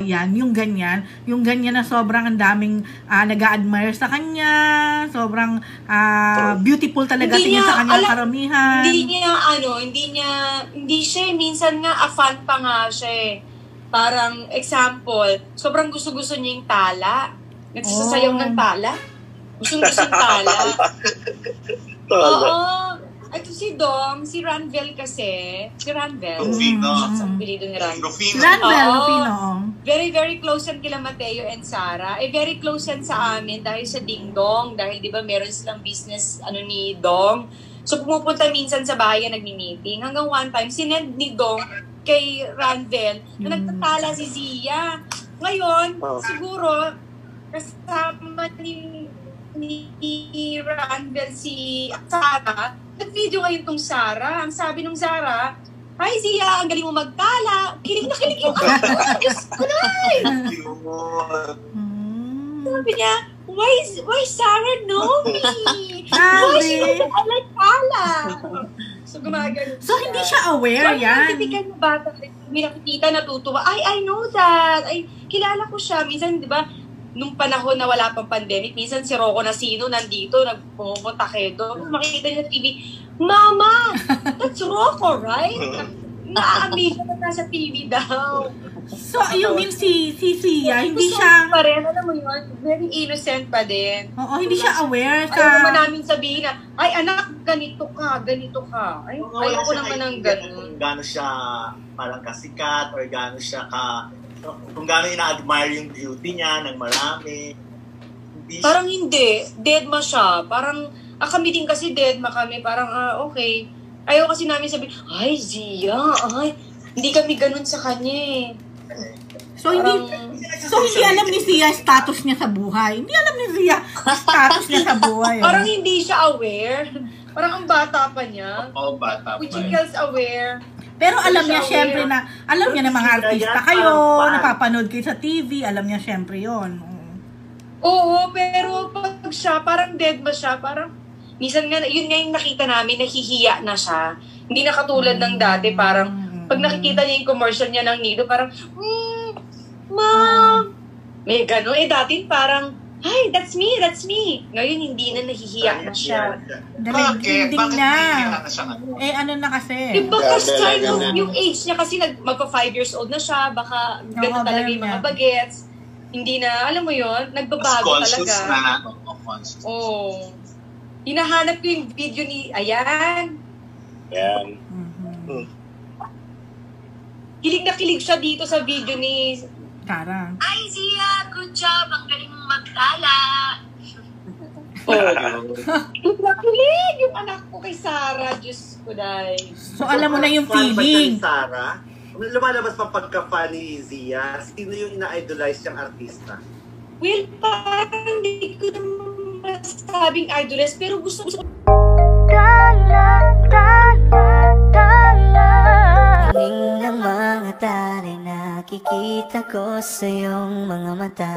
yan, yung ganyan na sobrang ang daming nag-a-admire sa kanya, sobrang beautiful talaga tingin sa kanya karamihan. Hindi siya, minsan nga afan pa nga siya. Parang example, sobrang gusto-gusto niya yung tala. Nagsasayaw ng tala. Gusto-gusto yung tala. Oo. Ito si Dong, si Ranvel kasi. Si Ranvel. Rufino. Ang pilido ni Ranvel. Rufino. Very, very close yan kila Mateo and Sarah. Very close yan sa amin dahil sa Ding Dong. Dahil di ba meron silang business ni Dong. So pumupunta minsan sa bahay nagmi-meeting. Hanggang one time, sinend ni Dong kay Ranvel na nagtatala si Zia. Ngayon, siguro, kasama ni Ranvel si Sarah, nag-video ngayon tong Sarah. Ang sabi nung Sarah, "Hi Zia, ang galing mo magtala." Kilig na kilig yung ako. Diyos ko na! Sabi niya, why Sarah know me? Why she knows that I like tala? So gumagano. So hindi siya aware yan. Hindi ka na bata. May nakikita, natutuwa. I know that. Ay, kilala ko siya. Minsan, di ba, nung panahon na wala pang pandemic, minsan si Rocco Nasino nandito, nagpupunta kayo doon. Makikita niya sa TV, "Mama, that's Rocco, right?" Na-amaze siya na nasa TV daw. So, yung din si Sia, hindi siya... pa rin, alam mo yun, very innocent pa din. Oo, hindi siya aware Ayaw naman namin sabihin na, "Ay anak, ganito ka. Ay, ayoko naman ng ganun." Kung gano'n siya parang kasikat or gano'n siya kung gano'n ina-admire yung beauty niya ng marami. Parang hindi. Deadma siya. Parang, kami din kasi deadma kami. Parang, okay. Ayaw kasi namin sabihin, "Ay, Zia, hindi kami ganun sa kanya eh." So, hindi alam ni Zia status niya sa buhay. Hindi alam ni Zia status niya sa buhay. Parang hindi siya aware. Parang ang bata pa niya. Oo, bata pa. Which girls aware. Pero alam niya syempre na, alam niya na mga artista kayo, napapanood kayo sa TV, alam niya syempre yon. Oo, pero pag siya, parang deadma siya, parang, minsan nga, yun nga yung nakita namin, nahihiya na siya. Hindi na katulad ng dati, parang, pag nakikita niya yung commercial niya ng Nido, parang, "Mom!" May gano'n. Dati parang, "Hi, that's me. Ngayon, hindi na nahihiya na siya. Bakit? Hindi na. Siya nga? Ano na kasi. Diba kasi yung age niya kasi magpa 5 years old na siya, baka ganun talaga yung mga bagets. Hindi na, alam mo yon, nagbabago talaga. Conscious. Oo. Hinahanap ko yung video ni, ayan. Kilig na kilig siya dito sa video ni Sarah. "Ay, Zia, good job. Ang galing mong magtala." Kilig yung anak ko kay Sarah. Diyos ko, dahil. So, alam mo na yung feeling. Sarah, lumalabas pa pagka-fan ni Zia, sino yung ina-idolize niyang artista? Well, parang hindi ko naman masabing idolist, pero gusto ko. Tingin ng mga tali, nakikita ko sa iyong mga mata.